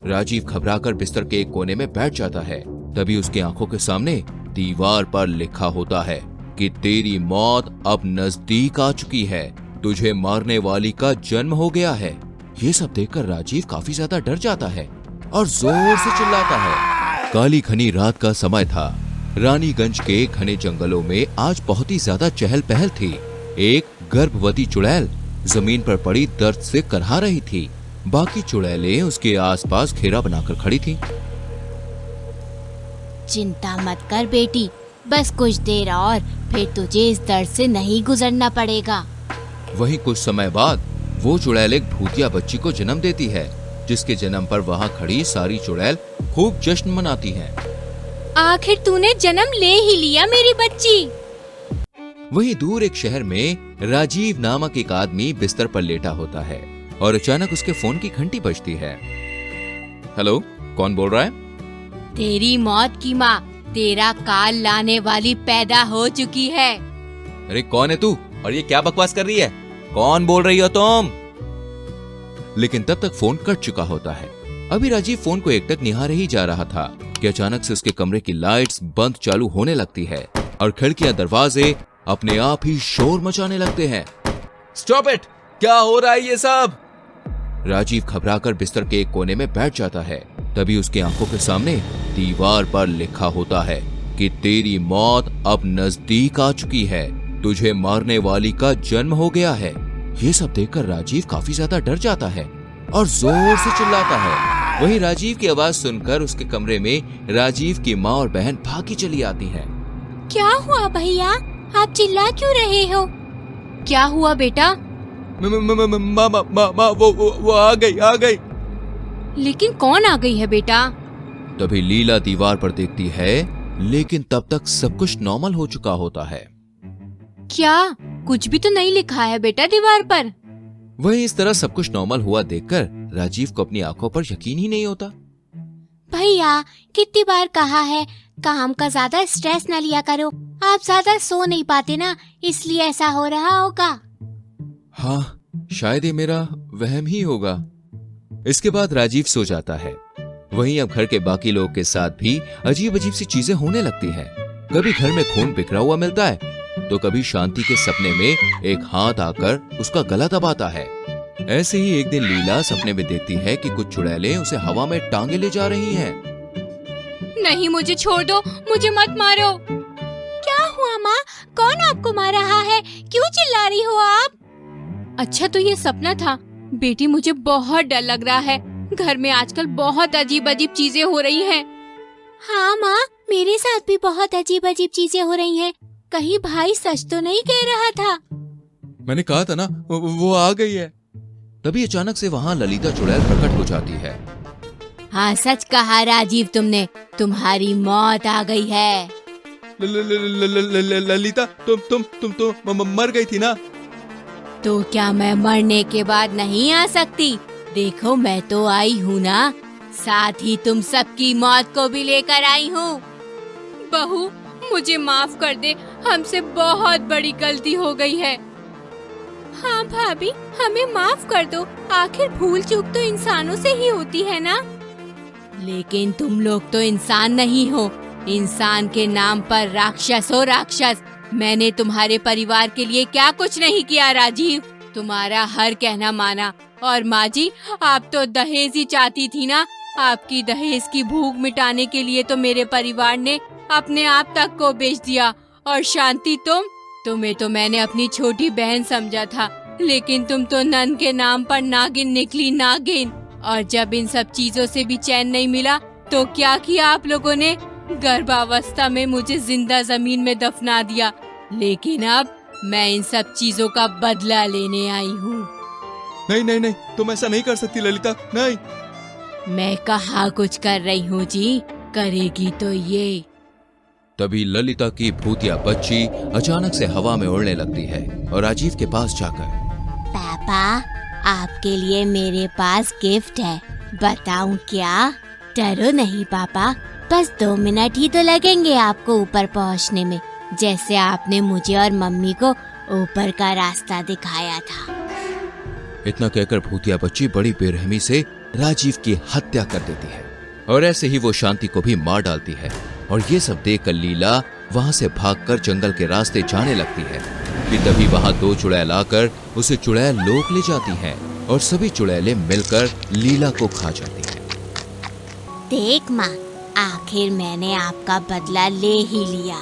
राजीव घबराकर बिस्तर के एक कोने में बैठ जाता है। तभी उसकी आंखों के सामने दीवार पर लिखा होता है कि तेरी मौत अब नजदीक आ चुकी है, तुझे मारने वाली का जन्म हो गया है। ये सब देखकर राजीव काफी ज्यादा डर जाता है और जोर से चिल्लाता है। काली घनी रात का समय था। रानीगंज के घने जंगलों में आज बहुत ही ज्यादा चहल पहल थी। एक गर्भवती चुड़ैल जमीन पर पड़ी दर्द से करहा रही थी। बाकी चुड़ैलें उसके आसपास घेरा बनाकर खड़ी थीं। चिंता मत कर बेटी, बस कुछ देर और फिर तुझे इस दर्द से नहीं गुजरना पड़ेगा। वहीं कुछ समय बाद वो चुड़ैल एक भूतिया बच्ची को जन्म देती है, जिसके जन्म पर वहाँ खड़ी सारी चुड़ैल खूब जश्न मनाती हैं। आखिर तूने जन्म ले ही लिया मेरी बच्ची। वहीं दूर एक शहर में राजीव नामक एक आदमी बिस्तर पर लेटा होता है और अचानक उसके फोन की घंटी बजती है। हेलो, कौन बोल रहा है? तेरी मौत की माँ तेरा काल लाने वाली पैदा हो चुकी है। अरे कौन है तू और ये क्या बकवास कर रही है? कौन बोल रही हो तुम? लेकिन तब तक फोन कट चुका होता है। अभी राजीव फोन को एकटक निहारे ही जा रहा था कि अचानक से उसके कमरे की लाइट्स बंद चालू होने लगती है और खिड़कियां दरवाजे अपने आप ही शोर मचाने लगते हैं। Stop it! क्या हो रहा है ये सब? राजीव घबराकर बिस्तर के एक कोने में बैठ जाता है। तभी उसकी आंखों के सामने दीवार पर लिखा होता है कि तेरी मौत अब नजदीक आ चुकी है, तुझे मारने वाली का जन्म हो गया है। ये सब देखकर राजीव काफी ज्यादा डर जाता है और जोर से चिल्लाता है। वहीं राजीव की आवाज सुनकर उसके कमरे में राजीव की माँ और बहन भागी चली आती हैं। क्या हुआ भैया, आप चिल्ला क्यों रहे हो? क्या हुआ बेटा? वो आ गई। लेकिन कौन आ गई है बेटा? तभी लीला दीवार पर देखती है, लेकिन तब तक सब कुछ नॉर्मल हो चुका होता है। क्या कुछ भी तो नहीं लिखा है बेटा दीवार पर? वहीं इस तरह सब कुछ नॉर्मल हुआ देखकर राजीव को अपनी आंखों पर यकीन ही नहीं होता। भैया कितनी बार कहा है काम का ज्यादा स्ट्रेस न लिया करो, आप ज्यादा सो नहीं पाते ना, इसलिए ऐसा हो रहा होगा। हाँ, शायद ये मेरा वहम ही होगा। इसके बाद राजीव सो जाता है। वहीं अब घर के बाकी लोगों के साथ भी अजीब अजीब सी चीजें होने लगती हैं। कभी घर में खून बिखरा हुआ मिलता है, तो कभी शांति के सपने में एक हाथ आकर उसका गला दबाता है। ऐसे ही एक दिन लीला सपने में देखती है कि कुछ चुड़ैलें उसे हवा में टांगे ले जा रही हैं। नहीं, मुझे छोड़ दो, मुझे मत मारो। क्या हुआ माँ, कौन आपको मार रहा है? क्यों चिल्ला रही हो आप? अच्छा तो ये सपना था बेटी, मुझे बहुत डर लग रहा है। घर में आजकल बहुत अजीब अजीब चीजें हो रही हैं। हाँ माँ, मेरे साथ भी बहुत अजीब अजीब चीजें हो रही हैं। कहीं भाई सच तो नहीं कह रहा था? मैंने कहा था ना, वो आ गई है। तभी अचानक से वहाँ ललिता चुड़ैल प्रकट हो जाती है। हाँ सच कहा राजीव तुमने, तुम्हारी मौत आ गई है। ललिता, तुम मर गई थी ना? तो क्या मैं मरने के बाद नहीं आ सकती? देखो मैं तो आई हूँ ना, साथ ही तुम सबकी मौत को भी लेकर आई हूँ। बहू मुझे माफ कर दे, हमसे बहुत बड़ी गलती हो गई है। हाँ भाभी, हमें माफ कर दो, आखिर भूल चूक तो इंसानों से ही होती है ना। लेकिन तुम लोग तो इंसान नहीं हो, इंसान के नाम पर राक्षस हो राक्षस। मैंने तुम्हारे परिवार के लिए क्या कुछ नहीं किया राजीव, तुम्हारा हर कहना माना। और माँ जी, आप तो दहेज ही चाहती थी ना, आपकी दहेज की भूख मिटाने के लिए तो मेरे परिवार ने अपने आप तक को बेच दिया। और शांति, तुम्हें तो मैंने अपनी छोटी बहन समझा था, लेकिन तुम तो नन के नाम पर नागिन निकली, नागिन। और जब इन सब चीजों से भी चैन नहीं मिला तो क्या किया आप लोगों ने? गर्भावस्था में मुझे जिंदा जमीन में दफना दिया। लेकिन अब मैं इन सब चीजों का बदला लेने आई हूँ। नहीं, तुम ऐसा नहीं कर सकती ललिता, नहीं। मैं कहाँ कुछ कर रही हूँ जी, करेगी तो ये। तभी ललिता की भूतिया बच्ची अचानक से हवा में उड़ने लगती है और राजीव के पास जाकर, पापा आपके लिए मेरे पास गिफ्ट है, बताऊं क्या? डरो नहीं पापा, बस 2 मिनट ही तो लगेंगे आपको ऊपर पहुंचने में, जैसे आपने मुझे और मम्मी को ऊपर का रास्ता दिखाया था। इतना कहकर भूतिया बच्ची बड़ी बेरहमी से राजीव की हत्या कर देती है और ऐसे ही वो शांति को भी मार डालती है। और ये सब देखकर लीला वहां से भागकर जंगल के रास्ते जाने लगती है कि तभी वहां दो चुड़ैल आकर उसे चुड़ैल लोक ले जाती हैं और सभी चुड़ैलें मिलकर लीला को खा जाती हैं। देख माँ, आखिर मैंने आपका बदला ले ही लिया।